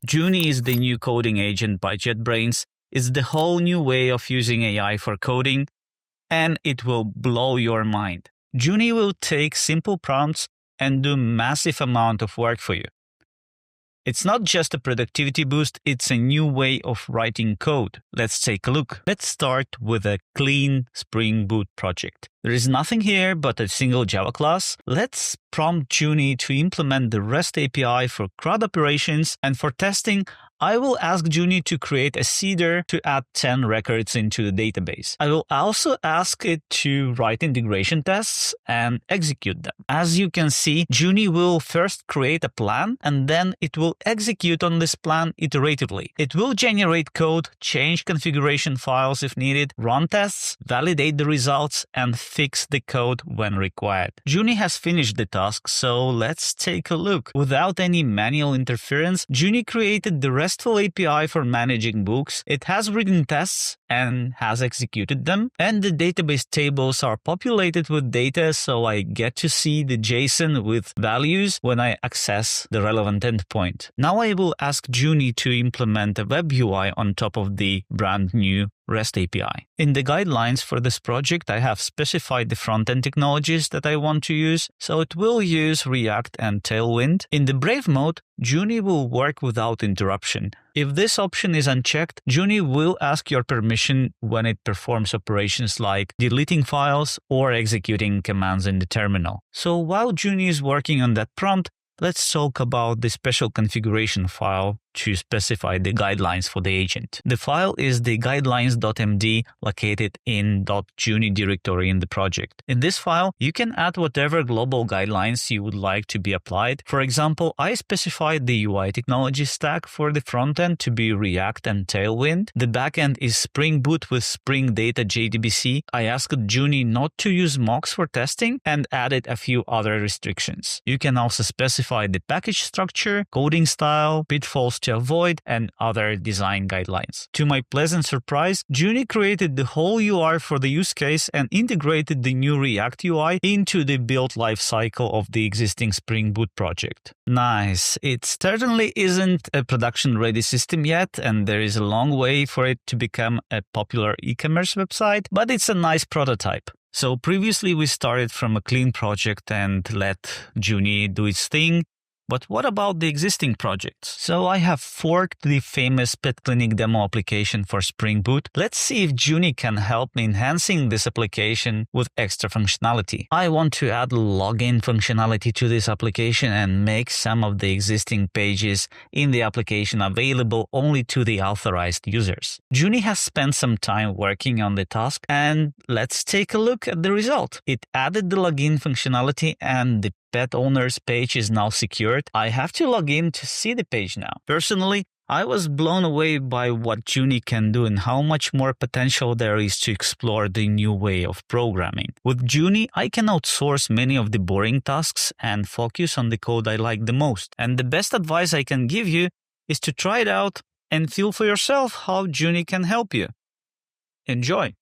Junie is the new coding agent by JetBrains. It's the whole new way of using AI for coding, and it will blow your mind. Junie will take simple prompts and do massive amount of work for you. It's not just a productivity boost, it's a new way of writing code. Let's take a look. Let's start with a clean Spring Boot project. There is nothing here but a single Java class. Let's prompt Junie to implement the REST API for CRUD operations, and for testing, I will ask Junie to create a seeder to add 10 records into the database. I will also ask it to write integration tests and execute them. As you can see, Junie will first create a plan, and then it will execute on this plan iteratively. It will generate code, change configuration files if needed, run tests, validate the results, and fix the code when required. Junie has finished the task, so let's take a look. Without any manual interference, Junie created the RESTful API for managing books. It has written tests and has executed them, and the database tables are populated with data, so I get to see the JSON with values when I access the relevant endpoint. Now I will ask Junie to implement a web UI on top of the brand new REST API. In the guidelines for this project, I have specified the front-end technologies that I want to use, so it will use React and Tailwind. In the Brave mode, Junie will work without interruption. If this option is unchecked, Junie will ask your permission when it performs operations like deleting files or executing commands in the terminal. So while Junie is working on that prompt, let's talk about the special configuration file to specify the guidelines for the agent. The file is the guidelines.md located in .junie directory in the project. In this file, you can add whatever global guidelines you would like to be applied. For example, I specified the UI technology stack for the frontend to be React and Tailwind. The backend is Spring Boot with Spring Data JDBC. I asked Junie not to use mocks for testing and added a few other restrictions. You can also specify the package structure, coding style, pitfalls to avoid, and other design guidelines. To my pleasant surprise, Junie created the whole UI for the use case and integrated the new React UI into the build lifecycle of the existing Spring Boot project. Nice. It certainly isn't a production-ready system yet, and there is a long way for it to become a popular e-commerce website, but it's a nice prototype. So previously we started from a clean project and let Junie do its thing. But what about the existing projects? So I have forked the famous Pet Clinic demo application for Spring Boot. Let's see if Junie can help me enhancing this application with extra functionality. I want to add login functionality to this application and make some of the existing pages in the application available only to the authorized users. Junie has spent some time working on the task, and let's take a look at the result. It added the login functionality, and the pet owner's page is now secured. I have to log in to see the page now. Personally, I was blown away by what Junie can do and how much more potential there is to explore the new way of programming. With Junie, I can outsource many of the boring tasks and focus on the code I like the most. And the best advice I can give you is to try it out and feel for yourself how Junie can help you. Enjoy!